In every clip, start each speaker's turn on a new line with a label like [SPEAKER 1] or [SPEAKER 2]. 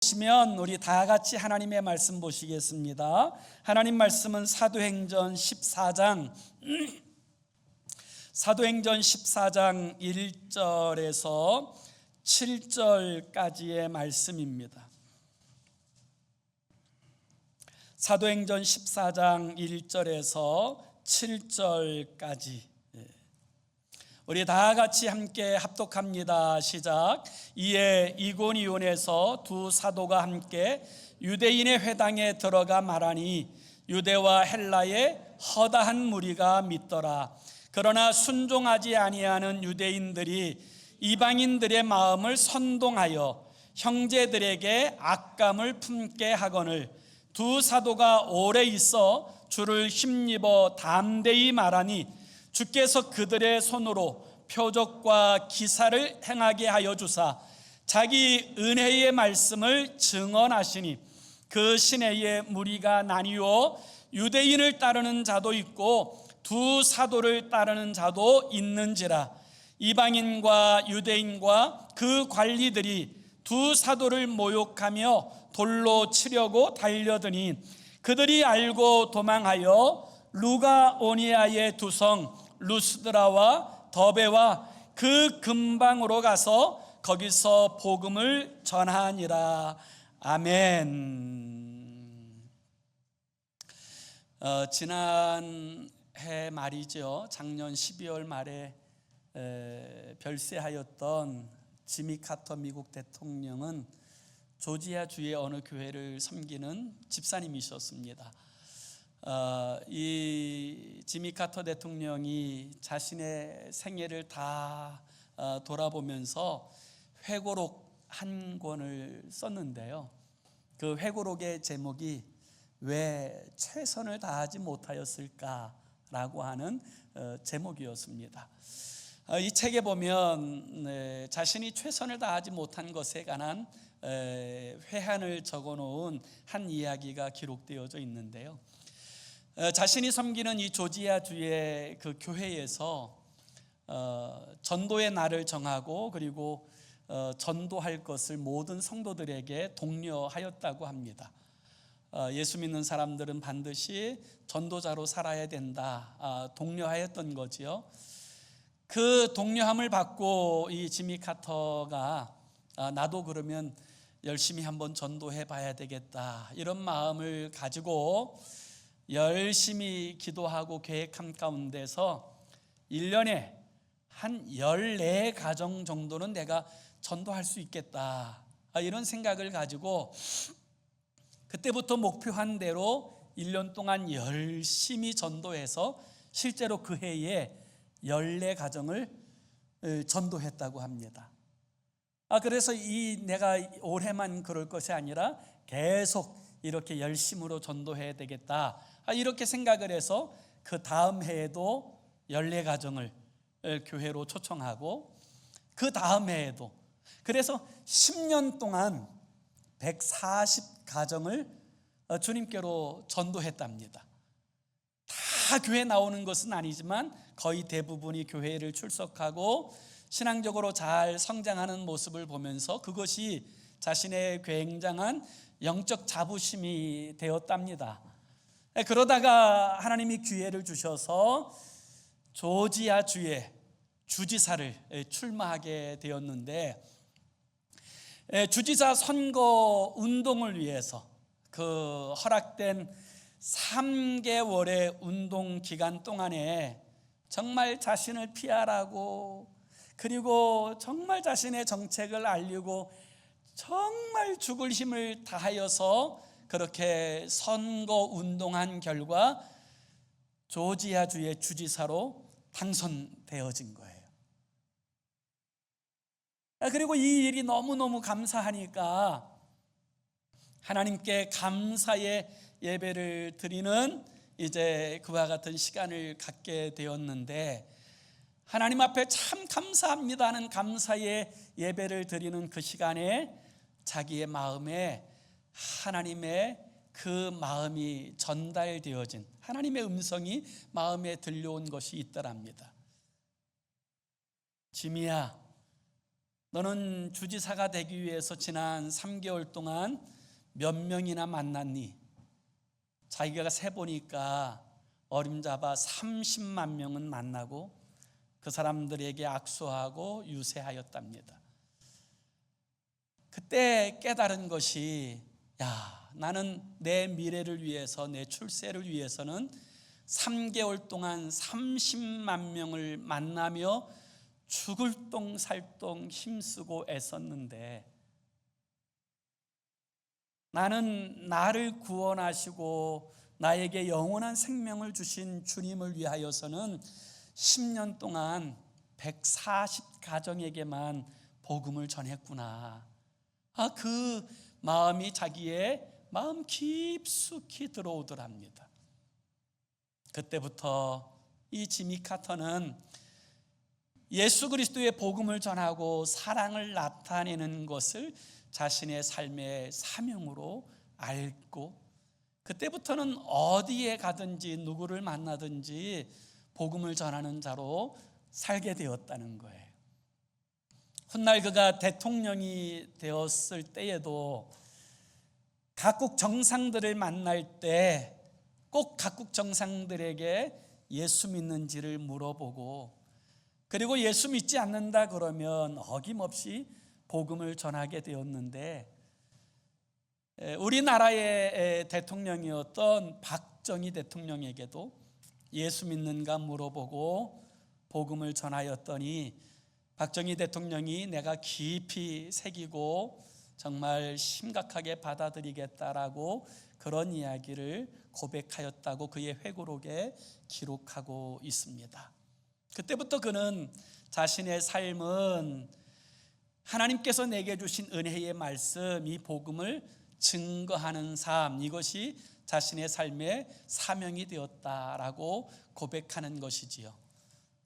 [SPEAKER 1] 보시면 우리 다 같이 하나님의 말씀 보시겠습니다. 하나님 말씀은 사도행전 14장 1절에서 7절까지의 말씀입니다. 사도행전 14장 1절에서 7절까지 우리 다 같이 함께 합독합니다. 시작. 이에 이고니온에서 두 사도가 함께 유대인의 회당에 들어가 말하니 유대와 헬라의 허다한 무리가 믿더라. 그러나 순종하지 아니하는 유대인들이 이방인들의 마음을 선동하여 형제들에게 악감을 품게 하거늘 두 사도가 오래 있어 주를 힘입어 담대히 말하니 주께서 그들의 손으로 표적과 기사를 행하게 하여 주사 자기 은혜의 말씀을 증언하시니 그 시내에 무리가 나뉘어 유대인을 따르는 자도 있고 두 사도를 따르는 자도 있는지라. 이방인과 유대인과 그 관리들이 두 사도를 모욕하며 돌로 치려고 달려드니 그들이 알고 도망하여 루가오니아의 두 성 루스드라와 더베와 그 근방으로 가서 거기서 복음을 전하니라. 아멘. 지난해 말이죠. 작년 12월 말에 별세하였던 지미 카터 미국 대통령은 조지아 주의 어느 교회를 섬기는 집사님이셨습니다. 이 지미 카터 대통령이 자신의 생애를 다 돌아보면서 회고록 한 권을 썼는데요. 그 회고록의 제목이 왜 최선을 다하지 못하였을까라고 하는 제목이었습니다. 이 책에 보면 자신이 최선을 다하지 못한 것에 관한 회한을 적어놓은 한 이야기가 기록되어져 있는데요. 자신이 섬기는 이 조지아주의 그 교회에서 전도의 날을 정하고 그리고 전도할 것을 모든 성도들에게 독려하였다고 합니다. 예수 믿는 사람들은 반드시 전도자로 살아야 된다, 독려하였던 거지요. 그 독려함을 받고 이 지미 카터가 나도 그러면 열심히 한번 전도해 봐야 되겠다, 이런 마음을 가지고 열심히 기도하고 계획한 가운데서 1년에 한 14가정 정도는 내가 전도할 수 있겠다, 이런 생각을 가지고 그때부터 목표한 대로 1년 동안 열심히 전도해서 실제로 그 해에 14가정을 전도했다고 합니다. 그래서 내가 올해만 그럴 것이 아니라 계속 이렇게 열심으로 전도해야 되겠다, 이렇게 생각을 해서 그 다음 해에도 14가정을 교회로 초청하고 그 다음 해에도, 그래서 10년 동안 140가정을 주님께로 전도했답니다. 다 교회 나오는 것은 아니지만 거의 대부분이 교회를 출석하고 신앙적으로 잘 성장하는 모습을 보면서 그것이 자신의 굉장한 영적 자부심이 되었답니다. 그러다가 하나님이 기회를 주셔서 조지아 주의 주지사를 출마하게 되었는데, 주지사 선거 운동을 위해서 그 허락된 3개월의 운동 기간 동안에 정말 자신을 피하라고, 그리고 정말 자신의 정책을 알리고 정말 죽을 힘을 다하여서 그렇게 선거 운동한 결과 조지아주의 주지사로 당선되어진 거예요. 그리고 이 일이 너무너무 감사하니까 하나님께 감사의 예배를 드리는 이제 그와 같은 시간을 갖게 되었는데, 하나님 앞에 참 감사합니다 하는 감사의 예배를 드리는 그 시간에 자기의 마음에 하나님의 그 마음이 전달되어진, 하나님의 음성이 마음에 들려온 것이 있더랍니다. 지미야, 너는 주지사가 되기 위해서 지난 3개월 동안 몇 명이나 만났니? 자기가 세보니까 어림잡아 30만 명은 만나고 그 사람들에게 악수하고 유세하였답니다. 그때 깨달은 것이, 나는 내 미래를 위해서, 내 출세를 위해서는 3개월 동안 30만 명을 만나며 죽을 똥 살 똥 힘쓰고 애썼는데, 나는 나를 구원하시고 나에게 영원한 생명을 주신 주님을 위하여서는 10년 동안 140가정에게만 복음을 전했구나. 그 마음이 자기의 마음 깊숙이 들어오더랍니다. 그때부터 이 지미 카터는 예수 그리스도의 복음을 전하고 사랑을 나타내는 것을 자신의 삶의 사명으로 알고, 그때부터는 어디에 가든지 누구를 만나든지 복음을 전하는 자로 살게 되었다는 거예요. 훗날 그가 대통령이 되었을 때에도 각국 정상들을 만날 때 꼭 각국 정상들에게 예수 믿는지를 물어보고, 그리고 예수 믿지 않는다 그러면 어김없이 복음을 전하게 되었는데, 우리나라의 대통령이었던 박정희 대통령에게도 예수 믿는가 물어보고 복음을 전하였더니, 박정희 대통령이 내가 깊이 새기고 정말 심각하게 받아들이겠다라고 그런 이야기를 고백하였다고 그의 회고록에 기록하고 있습니다. 그때부터 그는 자신의 삶은 하나님께서 내게 주신 은혜의 말씀, 이 복음을 증거하는 삶, 이것이 자신의 삶의 사명이 되었다라고 고백하는 것이지요.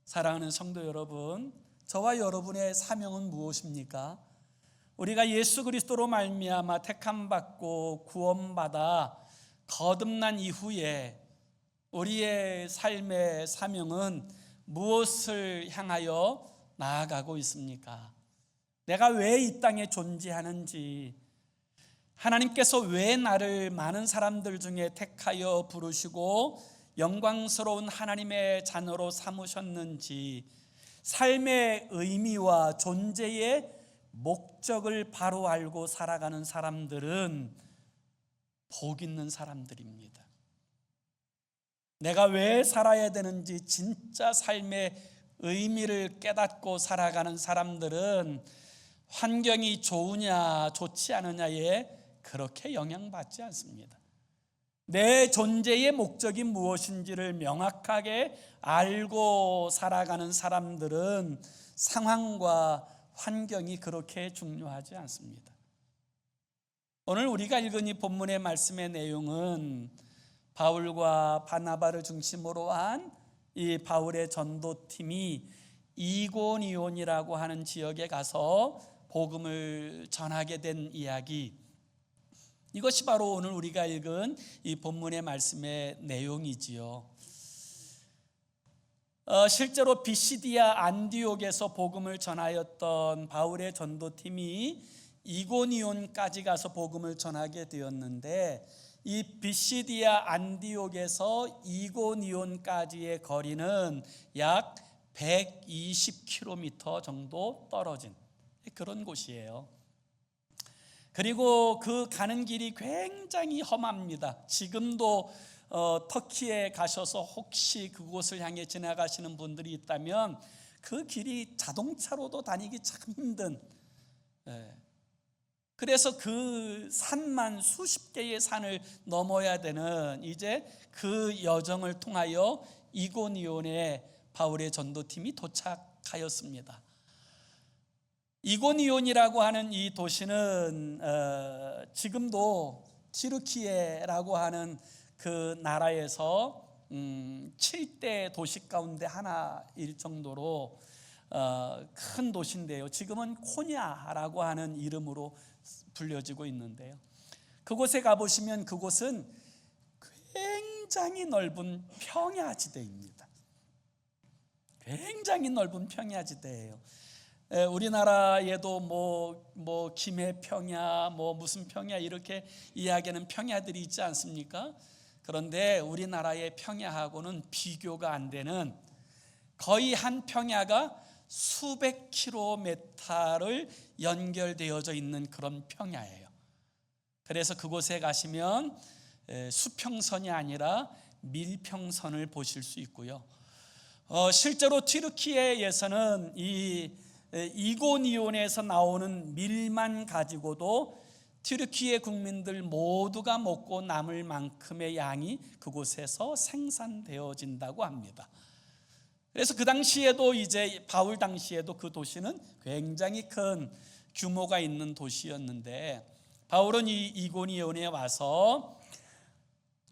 [SPEAKER 1] 사랑하는 성도 여러분, 저와 여러분의 사명은 무엇입니까? 우리가 예수 그리스도로 말미암아 택함받고 구원받아 거듭난 이후에 우리의 삶의 사명은 무엇을 향하여 나아가고 있습니까? 내가 왜 이 땅에 존재하는지, 하나님께서 왜 나를 많은 사람들 중에 택하여 부르시고 영광스러운 하나님의 자녀로 삼으셨는지, 삶의 의미와 존재의 목적을 바로 알고 살아가는 사람들은 복 있는 사람들입니다. 내가 왜 살아야 되는지 진짜 삶의 의미를 깨닫고 살아가는 사람들은 환경이 좋으냐 좋지 않으냐에 그렇게 영향받지 않습니다. 내 존재의 목적이 무엇인지를 명확하게 알고 살아가는 사람들은 상황과 환경이 그렇게 중요하지 않습니다. 오늘 우리가 읽은 이 본문의 말씀의 내용은 바울과 바나바를 중심으로 한 이 바울의 전도팀이 이고니온이라고 하는 지역에 가서 복음을 전하게 된 이야기, 이것이 바로 오늘 우리가 읽은 이 본문의 말씀의 내용이지요. 실제로 비시디아 안디옥에서 복음을 전하였던 바울의 전도팀이 이고니온까지 가서 복음을 전하게 되었는데, 이 비시디아 안디옥에서 이고니온까지의 거리는 약 120km 정도 떨어진 그런 곳이에요. 그리고 그 가는 길이 굉장히 험합니다. 지금도 터키에 가셔서 혹시 그곳을 향해 지나가시는 분들이 있다면 그 길이 자동차로도 다니기 참 힘든, 그래서 그 산만 수십 개의 산을 넘어야 되는 이제 그 여정을 통하여 이고니온에 바울의 전도팀이 도착하였습니다. 이고니온이라고 하는 이 도시는 지금도 튀르키예라고 하는 그 나라에서 7대 도시 가운데 하나일 정도로 큰 도시인데요, 지금은 코냐라고 하는 이름으로 불려지고 있는데요, 그곳에 가보시면 그곳은 굉장히 넓은 평야지대입니다. 굉장히 넓은 평야지대예요. 우리나라에도 뭐 김해 평야, 뭐 무슨 평야 이렇게 이야기하는 평야들이 있지 않습니까? 그런데 우리나라의 평야하고는 비교가 안 되는, 거의 한 평야가 수백 킬로미터를 연결되어져 있는 그런 평야예요. 그래서 그곳에 가시면 수평선이 아니라 밀평선을 보실 수 있고요. 실제로 튀르키예에서는 이 이고니온에서 나오는 밀만 가지고도 튀르키예 국민들 모두가 먹고 남을 만큼의 양이 그곳에서 생산되어진다고 합니다. 그래서 그 당시에도 이제 바울 당시에도 그 도시는 굉장히 큰 규모가 있는 도시였는데, 바울은 이 이고니온에 와서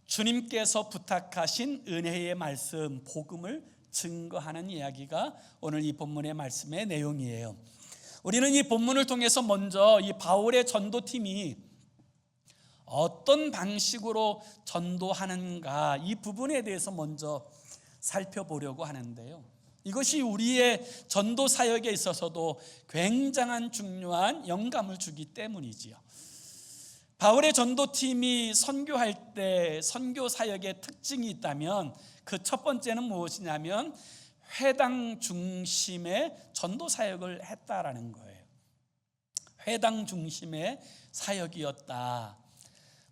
[SPEAKER 1] 주님께서 부탁하신 은혜의 말씀, 복음을 증거하는 이야기가 오늘 이 본문의 말씀의 내용이에요. 우리는 이 본문을 통해서 먼저 이 바울의 전도팀이 어떤 방식으로 전도하는가, 이 부분에 대해서 먼저 살펴보려고 하는데요. 이것이 우리의 전도 사역에 있어서도 굉장한 중요한 영감을 주기 때문이지요. 바울의 전도팀이 선교할 때 선교 사역의 특징이 있다면 그 첫 번째는 무엇이냐면 회당 중심의 전도 사역을 했다라는 거예요. 회당 중심의 사역이었다.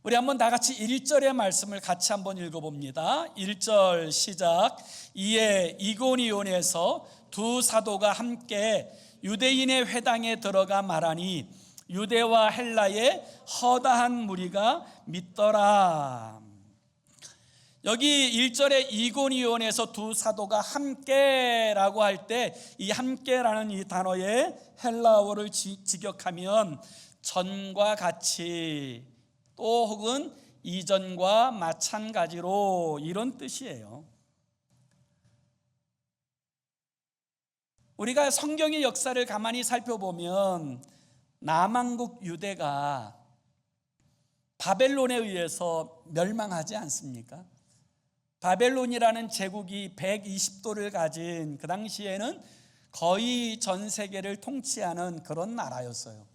[SPEAKER 1] 우리 한번 다 같이 1절의 말씀을 같이 한번 읽어봅니다. 1절 시작. 이에 이고니온에서 두 사도가 함께 유대인의 회당에 들어가 말하니 유대와 헬라의 허다한 무리가 믿더라. 여기 1절에 이고니온에서 두 사도가 함께라고 할 때 이 함께라는 이 단어의 헬라어를 직역하면 전과 같이, 또 혹은 이전과 마찬가지로, 이런 뜻이에요. 우리가 성경의 역사를 가만히 살펴보면 남한국 유대가 바벨론에 의해서 멸망하지 않습니까? 바벨론이라는 제국이 120도를 가진 그 당시에는 거의 전 세계를 통치하는 그런 나라였어요.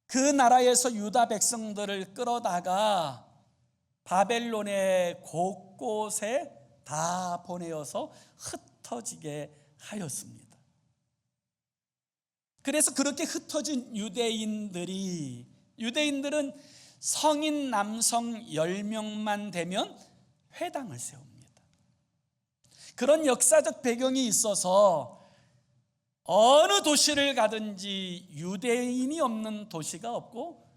[SPEAKER 1] 그 나라에서 유다 백성들을 끌어다가 바벨론의 곳곳에 다 보내어서 흩어지게 하였습니다. 그래서 그렇게 흩어진 유대인들은 성인 남성 10명만 되면 회당을 세웁니다. 그런 역사적 배경이 있어서 어느 도시를 가든지 유대인이 없는 도시가 없고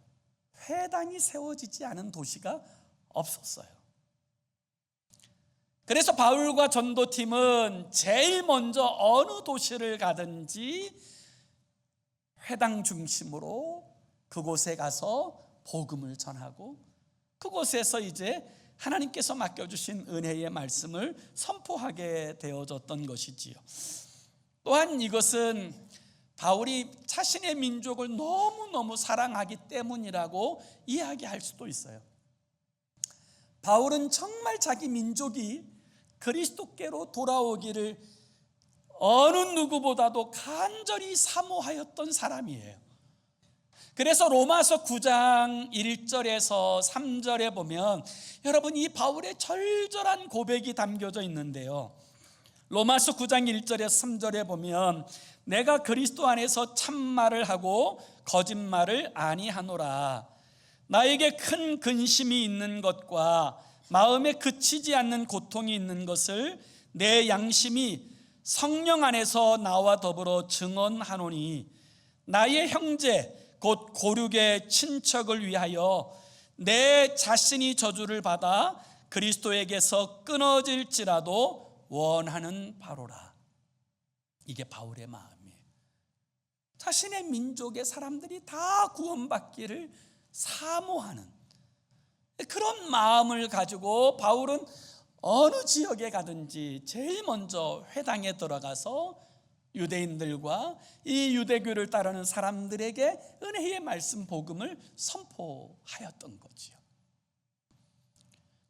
[SPEAKER 1] 회당이 세워지지 않은 도시가 없었어요. 그래서 바울과 전도팀은 제일 먼저 어느 도시를 가든지 회당 중심으로 그곳에 가서 복음을 전하고 그곳에서 이제 하나님께서 맡겨주신 은혜의 말씀을 선포하게 되어졌던 것이지요. 또한 이것은 바울이 자신의 민족을 너무너무 사랑하기 때문이라고 이야기할 수도 있어요. 바울은 정말 자기 민족이 그리스도께로 돌아오기를 어느 누구보다도 간절히 사모하였던 사람이에요. 그래서 로마서 9장 1절에서 3절에 보면 여러분 이 바울의 절절한 고백이 담겨져 있는데요. 로마서 9장 1절에서 3절에 보면 내가 그리스도 안에서 참말을 하고 거짓말을 아니하노라. 나에게 큰 근심이 있는 것과 마음에 그치지 않는 고통이 있는 것을 내 양심이 성령 안에서 나와 더불어 증언하노니 나의 형제 곧 고륙의 친척을 위하여 내 자신이 저주를 받아 그리스도에게서 끊어질지라도 원하는 바로라. 이게 바울의 마음이에요. 자신의 민족의 사람들이 다 구원받기를 사모하는 그런 마음을 가지고 바울은 어느 지역에 가든지 제일 먼저 회당에 들어가서 유대인들과 이 유대교를 따르는 사람들에게 은혜의 말씀 복음을 선포하였던 거지요.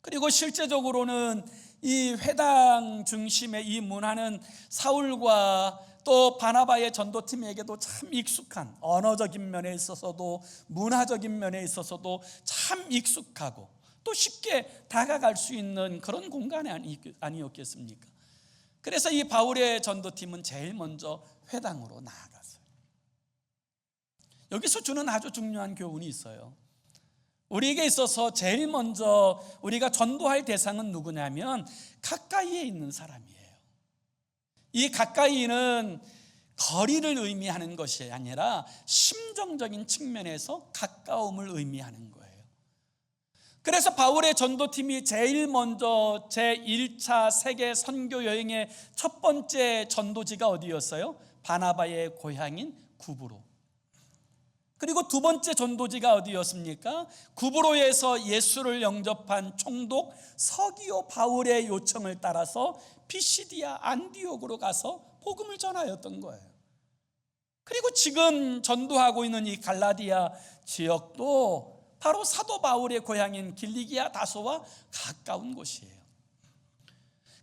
[SPEAKER 1] 그리고 실제적으로는 이 회당 중심의 이 문화는 사울과 또 바나바의 전도팀에게도 참 익숙한, 언어적인 면에 있어서도 문화적인 면에 있어서도 참 익숙하고 또 쉽게 다가갈 수 있는 그런 공간이 아니었겠습니까? 그래서 이 바울의 전도팀은 제일 먼저 회당으로 나아갔어요. 여기서 주는 아주 중요한 교훈이 있어요. 우리에게 있어서 제일 먼저 우리가 전도할 대상은 누구냐면 가까이에 있는 사람이에요. 이 가까이는 거리를 의미하는 것이 아니라 심정적인 측면에서 가까움을 의미하는 거예요. 그래서 바울의 전도팀이 제일 먼저 제1차 세계 선교 여행의 첫 번째 전도지가 어디였어요? 바나바의 고향인 구브로. 그리고 두 번째 전도지가 어디였습니까? 구브로에서 예수를 영접한 총독 서기오 바울의 요청을 따라서 피시디아 안디옥으로 가서 복음을 전하였던 거예요. 그리고 지금 전도하고 있는 이 갈라디아 지역도 바로 사도 바울의 고향인 길리기아 다소와 가까운 곳이에요.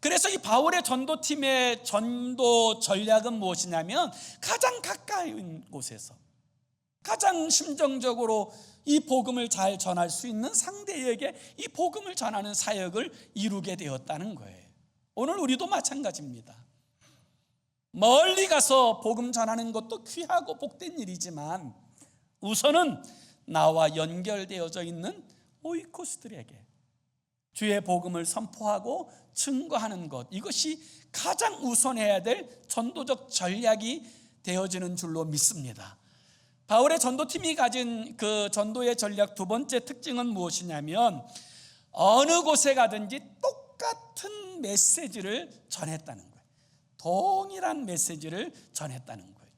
[SPEAKER 1] 그래서 이 바울의 전도팀의 전도 전략은 무엇이냐면 가장 가까운 곳에서 가장 심정적으로 이 복음을 잘 전할 수 있는 상대에게 이 복음을 전하는 사역을 이루게 되었다는 거예요. 오늘 우리도 마찬가지입니다. 멀리 가서 복음 전하는 것도 귀하고 복된 일이지만 우선은 나와 연결되어져 있는 오이코스들에게 주의 복음을 선포하고 증거하는 것, 이것이 가장 우선해야 될 전도적 전략이 되어지는 줄로 믿습니다. 바울의 전도팀이 가진 그 전도의 전략 두 번째 특징은 무엇이냐면 어느 곳에 가든지 똑같은 메시지를 전했다는 거예요. 동일한 메시지를 전했다는 거예요.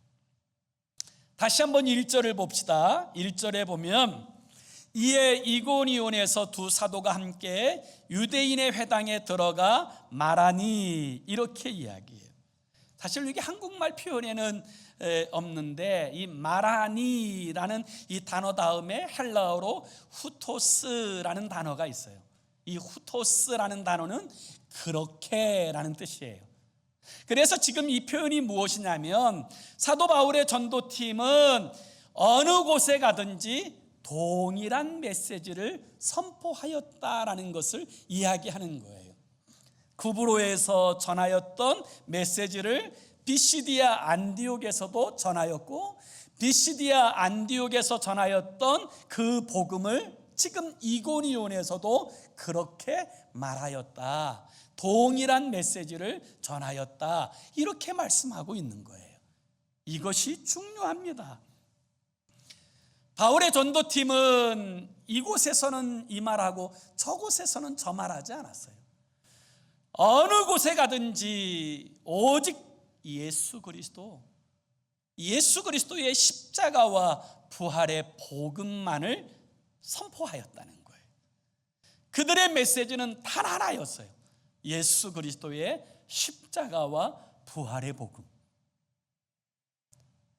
[SPEAKER 1] 다시 한번 1절을 봅시다. 1절에 보면 이에 이고니온에서 두 사도가 함께 유대인의 회당에 들어가 말하니, 이렇게 이야기해요. 사실 이게 한국말 표현에는 없는데 이 말하니라는 이 단어 다음에 헬라어로 후토스라는 단어가 있어요. 이 후토스라는 단어는 그렇게라는 뜻이에요. 그래서 지금 이 표현이 무엇이냐면 사도 바울의 전도팀은 어느 곳에 가든지 동일한 메시지를 선포하였다라는 것을 이야기하는 거예요. 구브로에서 전하였던 메시지를 비시디아 안디옥에서도 전하였고, 비시디아 안디옥에서 전하였던 그 복음을 지금 이고니온에서도 그렇게 말하였다. 동일한 메시지를 전하였다. 이렇게 말씀하고 있는 거예요. 이것이 중요합니다. 바울의 전도팀은 이곳에서는 이 말하고 저곳에서는 저 말하지 않았어요. 어느 곳에 가든지 오직 예수 그리스도의 십자가와 부활의 복음만을 선포하였다는 거예요. 그들의 메시지는 단 하나였어요. 예수 그리스도의 십자가와 부활의 복음.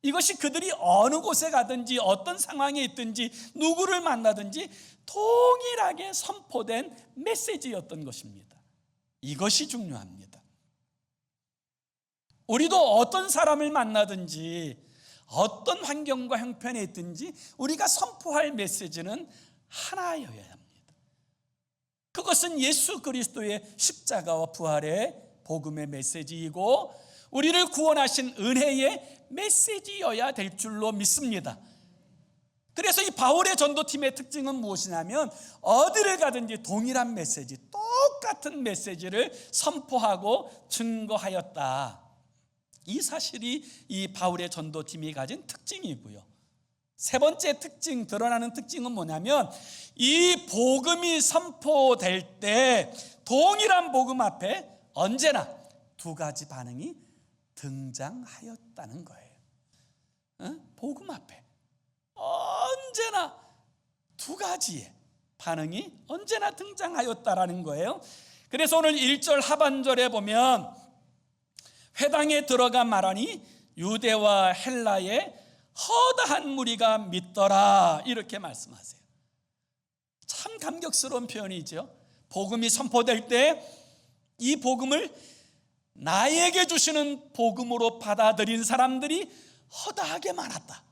[SPEAKER 1] 이것이 그들이 어느 곳에 가든지 어떤 상황에 있든지 누구를 만나든지 동일하게 선포된 메시지였던 것입니다. 이것이 중요합니다. 우리도 어떤 사람을 만나든지 어떤 환경과 형편에 있든지 우리가 선포할 메시지는 하나여야 합니다. 그것은 예수 그리스도의 십자가와 부활의 복음의 메시지이고 우리를 구원하신 은혜의 메시지여야 될 줄로 믿습니다. 그래서 이 바울의 전도팀의 특징은 무엇이냐면 어디를 가든지 동일한 메시지, 똑같은 메시지를 선포하고 증거하였다. 이 사실이 이 바울의 전도팀이 가진 특징이고요. 세 번째 특징, 드러나는 특징은 뭐냐면 이 복음이 선포될 때 동일한 복음 앞에 언제나 두 가지 반응이 등장하였다는 거예요. 복음 앞에 언제나 두 가지의 반응이 언제나 등장하였다라는 거예요. 그래서 오늘 1절 하반절에 보면 회당에 들어가 말하니 유대와 헬라의 허다한 무리가 믿더라, 이렇게 말씀하세요. 참 감격스러운 표현이죠. 복음이 선포될 때 이 복음을 나에게 주시는 복음으로 받아들인 사람들이 허다하게 많았다.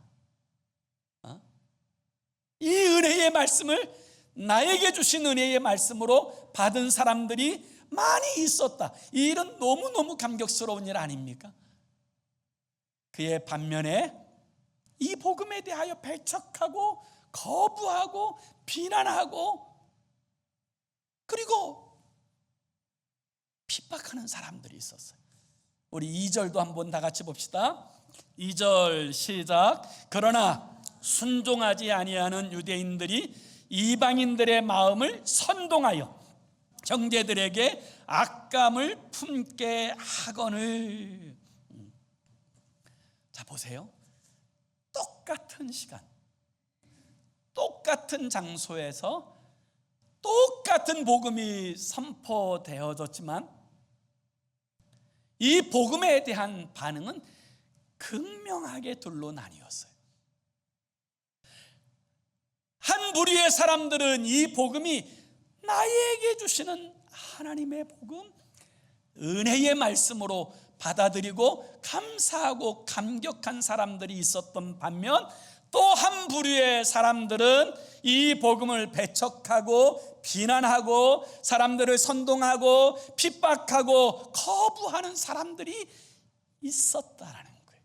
[SPEAKER 1] 이 은혜의 말씀을 나에게 주신 은혜의 말씀으로 받은 사람들이 많이 있었다. 이 일은 너무너무 감격스러운 일 아닙니까? 그의 반면에 이 복음에 대하여 배척하고 거부하고 비난하고 그리고 핍박하는 사람들이 있었어요. 우리 2절도 한번 다 같이 봅시다. 2절 시작. 그러나 순종하지 아니하는 유대인들이 이방인들의 마음을 선동하여 형제들에게 악감을 품게 하거늘. 자, 보세요. 똑같은 시간, 똑같은 장소에서 똑같은 복음이 선포되어졌지만 이 복음에 대한 반응은 극명하게 둘로 나뉘었어요. 한 부류의 사람들은 이 복음이 나에게 주시는 하나님의 복음, 은혜의 말씀으로 받아들이고 감사하고 감격한 사람들이 있었던 반면 또 한 부류의 사람들은 이 복음을 배척하고 비난하고 사람들을 선동하고 핍박하고 거부하는 사람들이 있었다라는 거예요.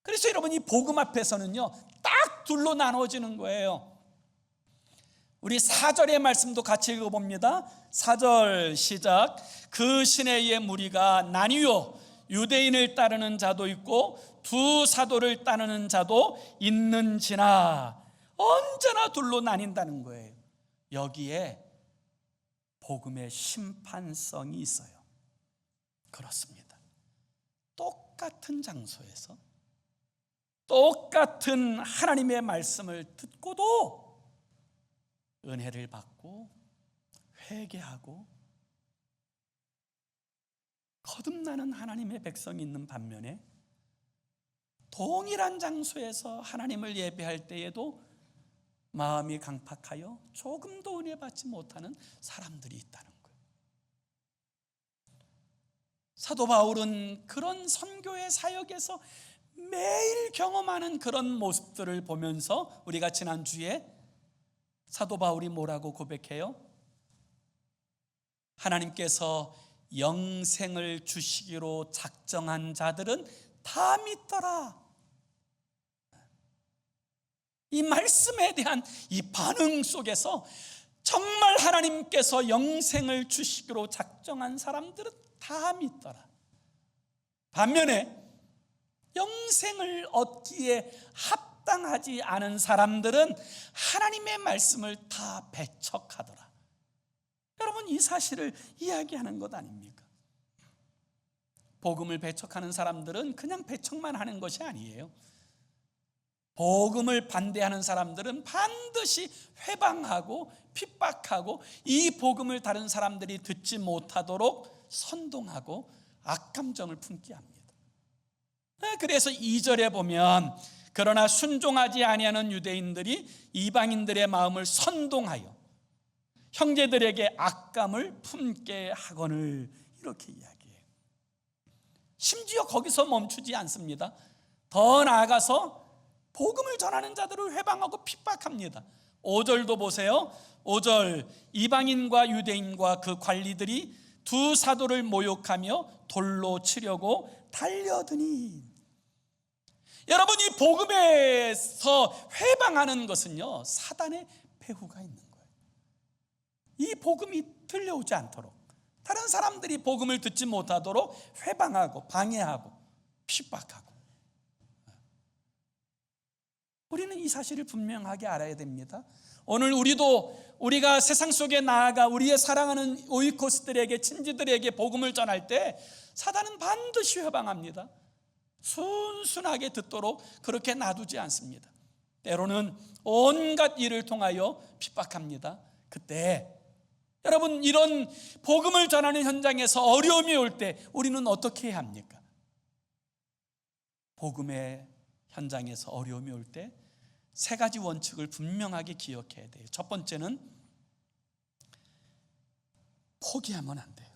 [SPEAKER 1] 그래서 여러분, 이 복음 앞에서는요 딱 둘로 나눠지는 거예요. 우리 4절의 말씀도 같이 읽어봅니다. 4절 시작. 그 시내의 무리가 나뉘어 유대인을 따르는 자도 있고 두 사도를 따르는 자도 있는지나. 언제나 둘로 나뉜다는 거예요. 여기에 복음의 심판성이 있어요. 그렇습니다. 똑같은 장소에서 똑같은 하나님의 말씀을 듣고도 은혜를 받고 회개하고 거듭나는 하나님의 백성이 있는 반면에 동일한 장소에서 하나님을 예배할 때에도 마음이 강팍하여 조금도 은혜 받지 못하는 사람들이 있다는 거예요. 사도 바울은 그런 선교의 사역에서 매일 경험하는 그런 모습들을 보면서 우리가 지난주에 사도 바울이 뭐라고 고백해요? 하나님께서 영생을 주시기로 작정한 자들은 다 믿더라. 이 말씀에 대한 이 반응 속에서 정말 하나님께서 영생을 주시기로 작정한 사람들은 다 믿더라. 반면에 영생을 얻기에 합당하지 않은 사람들은 하나님의 말씀을 다 배척하더라. 여러분, 이 사실을 이야기하는 것 아닙니까? 복음을 배척하는 사람들은 그냥 배척만 하는 것이 아니에요. 복음을 반대하는 사람들은 반드시 회방하고 핍박하고 이 복음을 다른 사람들이 듣지 못하도록 선동하고 악감정을 품게 합니다. 그래서 2절에 보면 그러나 순종하지 아니하는 유대인들이 이방인들의 마음을 선동하여 형제들에게 악감을 품게 하거늘, 이렇게 이야기해요. 심지어 거기서 멈추지 않습니다. 더 나아가서 복음을 전하는 자들을 회방하고 핍박합니다. 5절도 보세요. 5절, 이방인과 유대인과 그 관리들이 두 사도를 모욕하며 돌로 치려고 달려드니. 여러분, 이 복음에서 회방하는 것은요 사단의 배후가 있는 거예요. 이 복음이 들려오지 않도록, 다른 사람들이 복음을 듣지 못하도록 회방하고 방해하고 핍박하고. 우리는 이 사실을 분명하게 알아야 됩니다. 오늘 우리가 세상 속에 나아가 우리의 사랑하는 오이코스들에게, 친지들에게 복음을 전할 때 사단은 반드시 회방합니다. 순순하게 듣도록 그렇게 놔두지 않습니다. 때로는 온갖 일을 통하여 핍박합니다. 그때 여러분, 이런 복음을 전하는 현장에서 어려움이 올 때 우리는 어떻게 해야 합니까? 복음의 현장에서 어려움이 올 때 세 가지 원칙을 분명하게 기억해야 돼요. 첫 번째는 포기하면 안 돼요.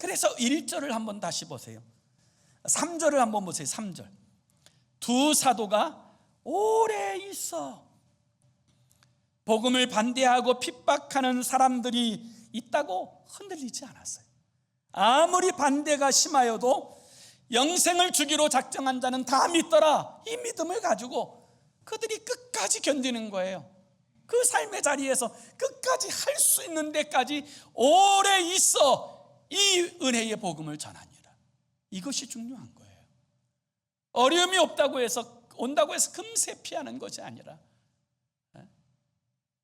[SPEAKER 1] 그래서 1절을 한번 다시 보세요. 3절을 한번 보세요. 3절. 두 사도가 오래 있어 복음을 반대하고 핍박하는 사람들이 있다고 흔들리지 않았어요. 아무리 반대가 심하여도 영생을 주기로 작정한 자는 다 믿더라. 이 믿음을 가지고 그들이 끝까지 견디는 거예요. 그 삶의 자리에서 끝까지 할 수 있는 데까지 오래 있어 이 은혜의 복음을 전하니라. 이것이 중요한 거예요. 어려움이 없다고 해서 온다고 해서 금세 피하는 것이 아니라,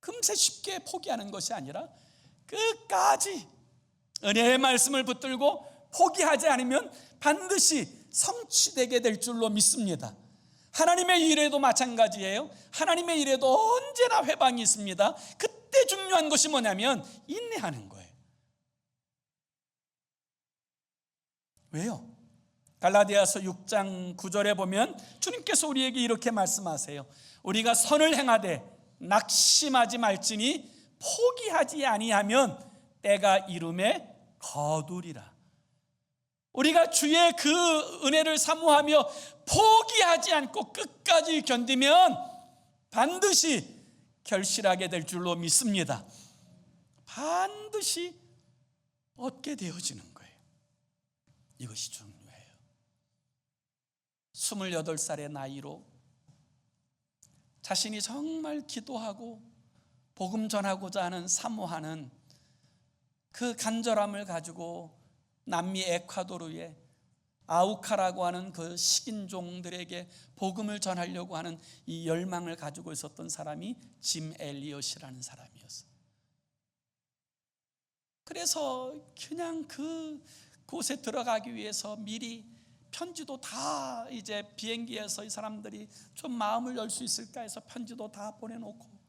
[SPEAKER 1] 금세 쉽게 포기하는 것이 아니라 끝까지 은혜의 말씀을 붙들고 포기하지 않으면 반드시 성취되게 될 줄로 믿습니다. 하나님의 일에도 마찬가지예요. 하나님의 일에도 언제나 회방이 있습니다. 그때 중요한 것이 뭐냐면 인내하는 거예요. 왜요? 갈라디아서 6장 9절에 보면 주님께서 우리에게 이렇게 말씀하세요. 우리가 선을 행하되 낙심하지 말지니 포기하지 아니하면 때가 이름에 거두리라. 우리가 주의 그 은혜를 사모하며 포기하지 않고 끝까지 견디면 반드시 결실하게 될 줄로 믿습니다. 반드시 얻게 되어지는 거예요. 이것이 중요해요. 28살의 나이로 자신이 정말 기도하고 복음 전하고자 하는 사모하는 그 간절함을 가지고 남미 에콰도르의 아우카라고 하는 그 식인종들에게 복음을 전하려고 하는 이 열망을 가지고 있었던 사람이 짐 엘리엇이라는 사람이었어요. 그래서 그냥 그 곳에 들어가기 위해서 미리 편지도 다 이제 비행기에서 이 사람들이 좀 마음을 열 수 있을까 해서 편지도 다 보내놓고,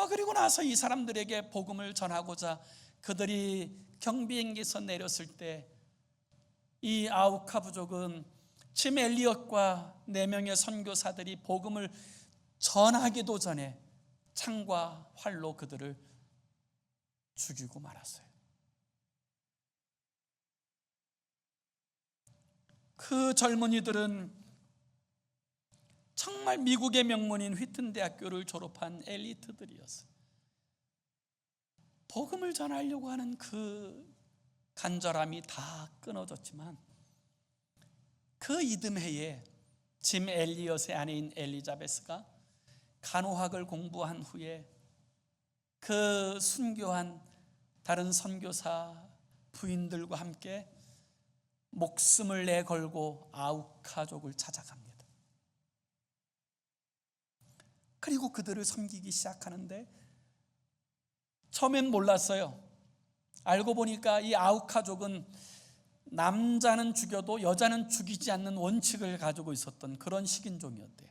[SPEAKER 1] 그리고 나서 이 사람들에게 복음을 전하고자 그들이 경비행기에서 내렸을 때 이 아우카 부족은 짐 엘리엇과 4명의 선교사들이 복음을 전하기도 전에 창과 활로 그들을 죽이고 말았어요. 그 젊은이들은 정말 미국의 명문인 휘튼 대학교를 졸업한 엘리트들이었어요. 복음을 전하려고 하는 그 간절함이 다 끊어졌지만 그 이듬해에 짐 엘리엇의 아내인 엘리자베스가 간호학을 공부한 후에 그 순교한 다른 선교사 부인들과 함께 목숨을 내걸고 아우카족을 찾아갑니다. 그리고 그들을 섬기기 시작하는데 처음엔 몰랐어요. 알고 보니까 이 아우카족은 남자는 죽여도 여자는 죽이지 않는 원칙을 가지고 있었던 그런 식인종이었대요.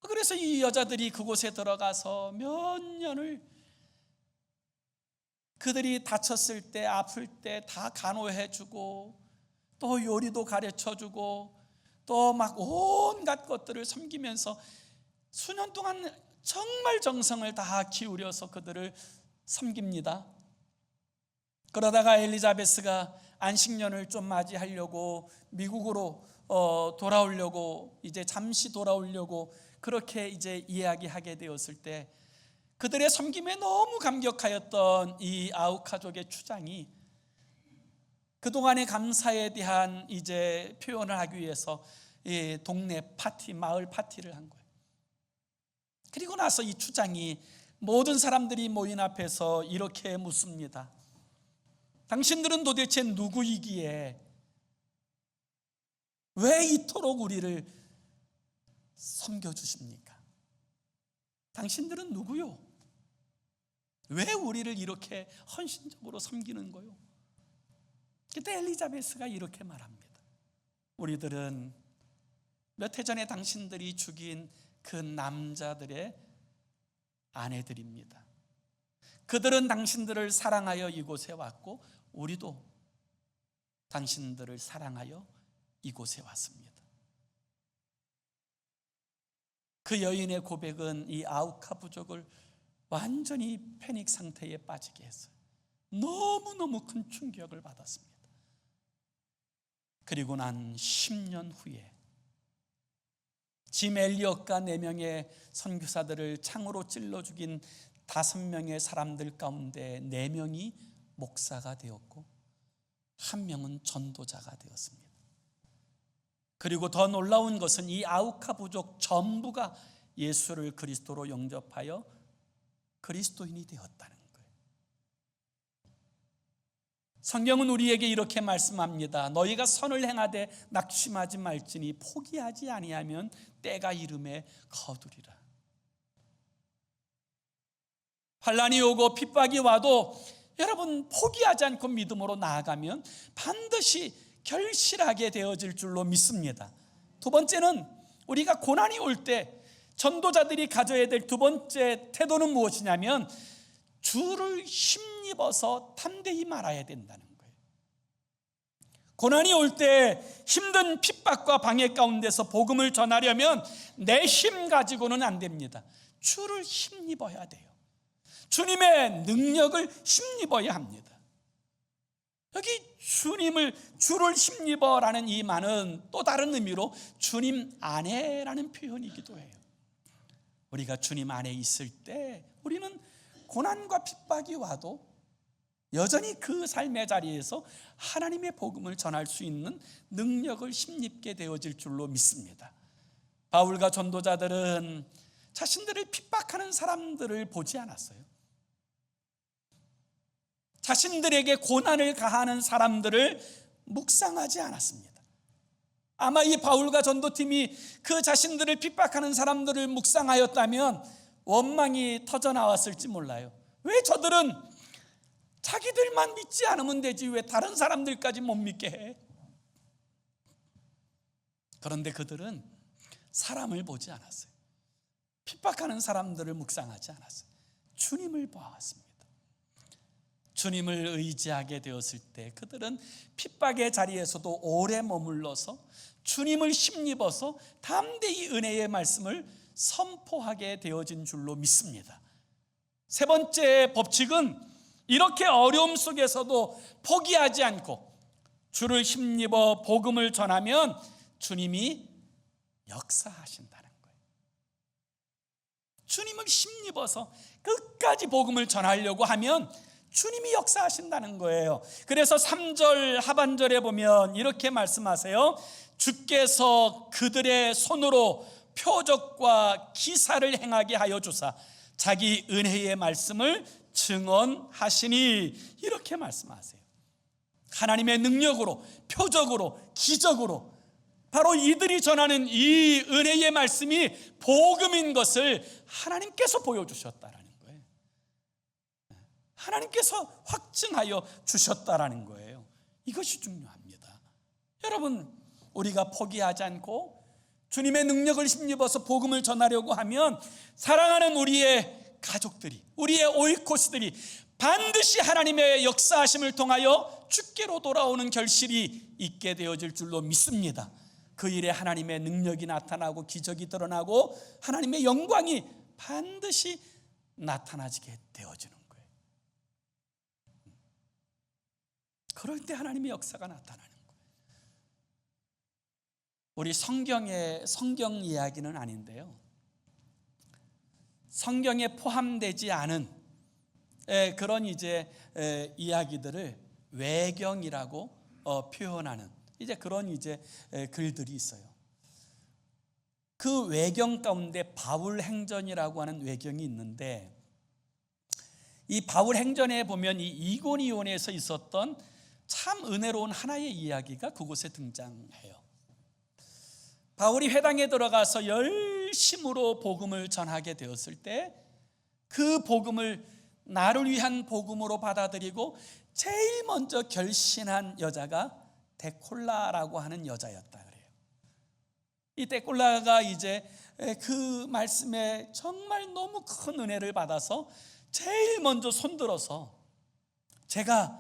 [SPEAKER 1] 그래서 이 여자들이 그곳에 들어가서 몇 년을 그들이 다쳤을 때 아플 때 다 간호해주고 또 요리도 가르쳐주고 또 막 온갖 것들을 섬기면서 수년 동안 정말 정성을 다 기울여서 그들을 섬깁니다. 그러다가 엘리자베스가 안식년을 좀 맞이하려고 미국으로 돌아오려고 이제 잠시 돌아오려고 그렇게 이제 이야기하게 되었을 때 그들의 섬김에 너무 감격하였던 이 아우카족의 추장이 그동안의 감사에 대한 이제 표현을 하기 위해서 이 동네 파티, 마을 파티를 한 거예요. 그리고 나서 이 추장이 모든 사람들이 모인 앞에서 이렇게 묻습니다. 당신들은 도대체 누구이기에 왜 이토록 우리를 섬겨주십니까? 당신들은 누구요? 왜 우리를 이렇게 헌신적으로 섬기는 거요? 그때 엘리자베스가 이렇게 말합니다. 우리들은 몇 해 전에 당신들이 죽인 그 남자들의 아내들입니다. 그들은 당신들을 사랑하여 이곳에 왔고 우리도 당신들을 사랑하여 이곳에 왔습니다. 그 여인의 고백은 이 아우카 부족을 완전히 패닉 상태에 빠지게 했어요. 너무너무 큰 충격을 받았습니다. 그리고 난 10년 후에 짐 엘리엇과 4명의 선교사들을 창으로 찔러 죽인 5명의 사람들 가운데 4명이 목사가 되었고 1명은 전도자가 되었습니다. 그리고 더 놀라운 것은 이 아우카 부족 전부가 예수를 그리스도로 영접하여 그리스도인이 되었다는 거예요. 성경은 우리에게 이렇게 말씀합니다. 너희가 선을 행하되 낙심하지 말지니 포기하지 아니하면 때가 이름에 거두리라. 환난이 오고 핍박이 와도 여러분 포기하지 않고 믿음으로 나아가면 반드시 결실하게 되어질 줄로 믿습니다. 두 번째는 우리가 고난이 올 때 전도자들이 가져야 될 두 번째 태도는 무엇이냐면 주를 힘입어서 담대히 말아야 된다는 거예요. 고난이 올 때 힘든 핍박과 방해 가운데서 복음을 전하려면 내 힘 가지고는 안 됩니다. 주를 힘입어야 돼요. 주님의 능력을 힘입어야 합니다. 여기 주를 힘입어라는 이 말은 또 다른 의미로 주님 안에라는 표현이기도 해요. 우리가 주님 안에 있을 때 우리는 고난과 핍박이 와도 여전히 그 삶의 자리에서 하나님의 복음을 전할 수 있는 능력을 힘입게 되어질 줄로 믿습니다. 바울과 전도자들은 자신들을 핍박하는 사람들을 보지 않았어요. 자신들에게 고난을 가하는 사람들을 묵상하지 않았습니다. 아마 이 바울과 전도팀이 그 자신들을 핍박하는 사람들을 묵상하였다면 원망이 터져나왔을지 몰라요. 왜 저들은 자기들만 믿지 않으면 되지 왜 다른 사람들까지 못 믿게 해? 그런데 그들은 사람을 보지 않았어요. 핍박하는 사람들을 묵상하지 않았어요. 주님을 보았습니다. 주님을 의지하게 되었을 때 그들은 핍박의 자리에서도 오래 머물러서 주님을 힘입어서 담대히 은혜의 말씀을 선포하게 되어진 줄로 믿습니다. 세 번째 법칙은 이렇게 어려움 속에서도 포기하지 않고 주를 힘입어 복음을 전하면 주님이 역사하신다는 거예요. 주님을 힘입어서 끝까지 복음을 전하려고 하면 주님이 역사하신다는 거예요. 그래서 3절 하반절에 보면 이렇게 말씀하세요. 주께서 그들의 손으로 표적과 기사를 행하게 하여 주사 자기 은혜의 말씀을 증언하시니 이렇게 말씀하세요. 하나님의 능력으로 표적으로 기적으로 바로 이들이 전하는 이 은혜의 말씀이 복음인 것을 하나님께서 보여주셨다라는 거예요. 하나님께서 확증하여 주셨다라는 거예요. 이것이 중요합니다. 여러분, 우리가 포기하지 않고 주님의 능력을 힘입어서 복음을 전하려고 하면 사랑하는 우리의 가족들이, 우리의 오이코스들이 반드시 하나님의 역사하심을 통하여 주께로 돌아오는 결실이 있게 되어질 줄로 믿습니다. 그 일에 하나님의 능력이 나타나고 기적이 드러나고 하나님의 영광이 반드시 나타나지게 되어지는 거예요. 그럴 때 하나님의 역사가 나타나는 거예요. 우리 성경 이야기는 아닌데요, 성경에 포함되지 않은 그런 이야기들을 외경이라고 표현하는 그런 글들이 있어요. 그 외경 가운데 바울 행전이라고 하는 외경이 있는데, 이 바울 행전에 보면 이 이고니온에서 있었던 참 은혜로운 하나의 이야기가 그곳에 등장해요. 바울이 회당에 들어가서 열심으로 복음을 전하게 되었을 때 그 복음을 나를 위한 복음으로 받아들이고 제일 먼저 결신한 여자가 데콜라라고 하는 여자였다 그래요. 이 데콜라가 그 말씀에 정말 너무 큰 은혜를 받아서 제일 먼저 손들어서 제가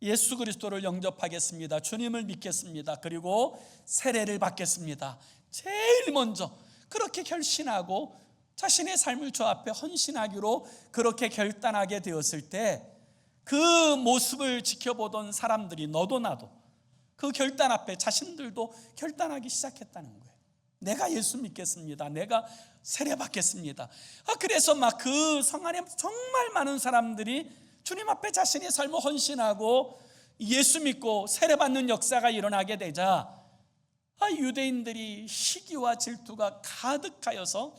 [SPEAKER 1] 예수 그리스도를 영접하겠습니다. 주님을 믿겠습니다. 그리고 세례를 받겠습니다. 제일 먼저 그렇게 결신하고 자신의 삶을 주 앞에 헌신하기로 그렇게 결단하게 되었을 때 그 모습을 지켜보던 사람들이, 너도 나도 그 결단 앞에 자신들도 결단하기 시작했다는 거예요. 내가 예수 믿겠습니다. 내가 세례받겠습니다. 그래서 막 그 성 안에 정말 많은 사람들이 주님 앞에 자신의 삶을 헌신하고 예수 믿고 세례받는 역사가 일어나게 되자 유대인들이 시기와 질투가 가득하여서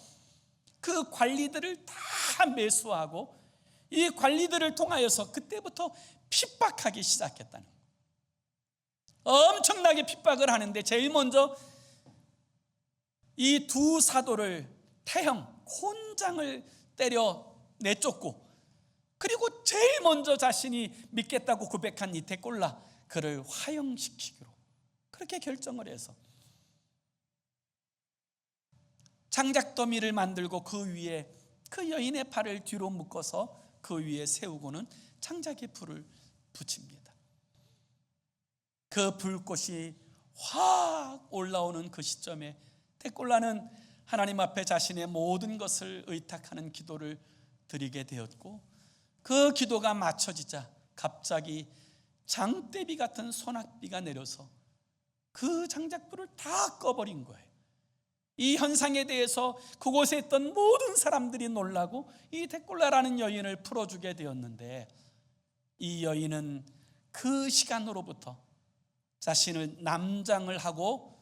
[SPEAKER 1] 그 관리들을 다 매수하고 이 관리들을 통하여서 그때부터 핍박하기 시작했다는 거예요. 엄청나게 핍박을 하는데 제일 먼저 이 두 사도를 태형, 곤장을 때려 내쫓고, 그리고 제일 먼저 자신이 믿겠다고 고백한 이 데꼴라, 그를 화형시키기로 그렇게 결정을 해서 장작더미를 만들고 그 위에 그 여인의 팔을 뒤로 묶어서 그 위에 세우고는 장작에 불을 붙입니다. 그 불꽃이 확 올라오는 그 시점에 데꼴라는 하나님 앞에 자신의 모든 것을 의탁하는 기도를 드리게 되었고, 그 기도가 맞춰지자 갑자기 장대비 같은 소낙비가 내려서 그 장작불을 다 꺼버린 거예요. 이 현상에 대해서 그곳에 있던 모든 사람들이 놀라고 이 데꼴라라는 여인을 풀어주게 되었는데, 이 여인은 그 시간으로부터 자신을 남장을 하고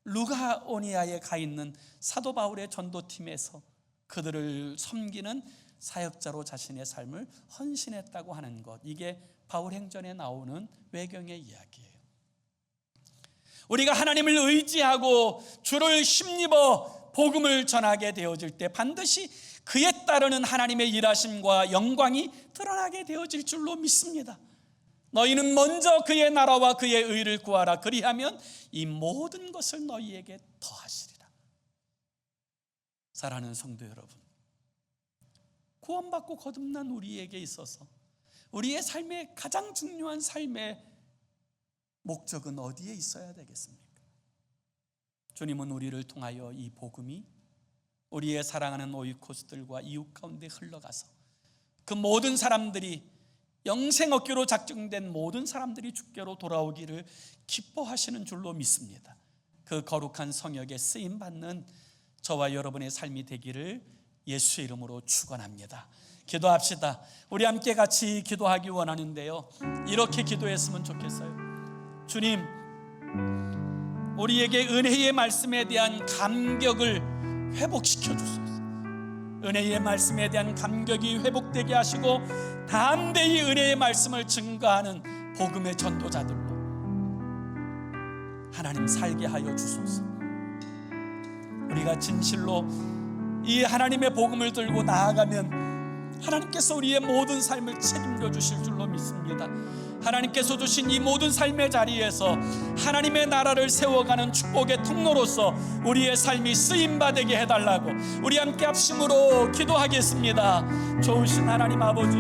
[SPEAKER 1] 루가오니아에 가 있는 사도 바울의 전도팀에서 그들을 섬기는 사역자로 자신의 삶을 헌신했다고 하는 것, 이게 바울 행전에 나오는 외경의 이야기예요. 우리가 하나님을 의지하고 주를 힘입어 복음을 전하게 되어질 때 반드시 그에 따르는 하나님의 일하심과 영광이 드러나게 되어질 줄로 믿습니다. 너희는 먼저 그의 나라와 그의 의를 구하라. 그리하면 이 모든 것을 너희에게 더하시리라. 사랑하는 성도 여러분, 구원받고 거듭난 우리에게 있어서 우리의 삶의 가장 중요한 삶의 목적은 어디에 있어야 되겠습니까? 주님은 우리를 통하여 이 복음이 우리의 사랑하는 오이코스들과 이웃 가운데 흘러가서 그 모든 사람들이, 영생 얻기로 작정된 모든 사람들이 주께로 돌아오기를 기뻐하시는 줄로 믿습니다. 그 거룩한 성역에 쓰임받는 저와 여러분의 삶이 되기를 예수의 이름으로 축원합니다. 기도합시다. 우리 함께 같이 기도하기 원하는데요, 이렇게 기도했으면 좋겠어요. 주님, 우리에게 은혜의 말씀에 대한 감격을 회복시켜 주소서. 은혜의 말씀에 대한 감격이 회복되게 하시고 담대히 은혜의 말씀을 증거하는 복음의 전도자들로 하나님 살게 하여 주소서. 우리가 진실로 이 하나님의 복음을 들고 나아가면 하나님께서 우리의 모든 삶을 책임져 주실 줄로 믿습니다. 하나님께서 주신 이 모든 삶의 자리에서 하나님의 나라를 세워가는 축복의 통로로서 우리의 삶이 쓰임받게 해달라고 우리 함께 합심으로 기도하겠습니다. 좋으신 하나님 아버지,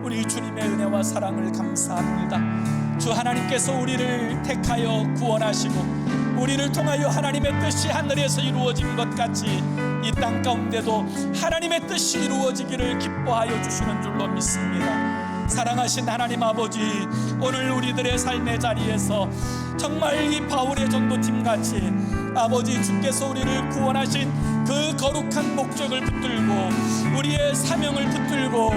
[SPEAKER 1] 우리 주님의 은혜와 사랑을 감사합니다. 주 하나님께서 우리를 택하여 구원하시고 우리를 통하여 하나님의 뜻이 하늘에서 이루어진 것 같이 이 땅 가운데도 하나님의 뜻이 이루어지기를 기뻐하여 주시는 줄로 믿습니다. 사랑하신 하나님 아버지, 오늘 우리들의 삶의 자리에서 정말 이 바울의 전도팀 같이 아버지, 주께서 우리를 구원하신 그 거룩한 목적을 붙들고 우리의 사명을 붙들고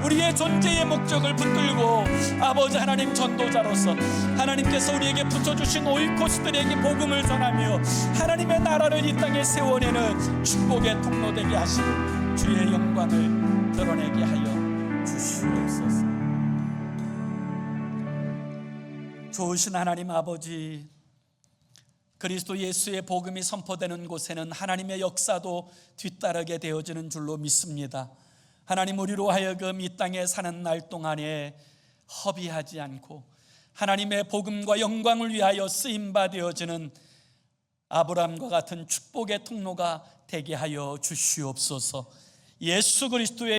[SPEAKER 1] 우리의 존재의 목적을 붙들고 아버지 하나님, 전도자로서 하나님께서 우리에게 붙여주신 오이코스들에게 복음을 전하며 하나님의 나라를 이 땅에 세워내는 축복의 통로 되게 하시고 주의 영광을 드러내게 하여 주시옵소서. 좋으신 하나님 아버지, 그리스도 예수의 복음이 선포되는 곳에는 하나님의 역사도 뒤따르게 되어지는 줄로 믿습니다. 하나님, 우리로 하여금 이 땅에 사는 날 동안에 허비하지 않고 하나님의 복음과 영광을 위하여 쓰임받아지는 아브라함과 같은 축복의 통로가 되게 하여 주시옵소서. 예수 그리스도의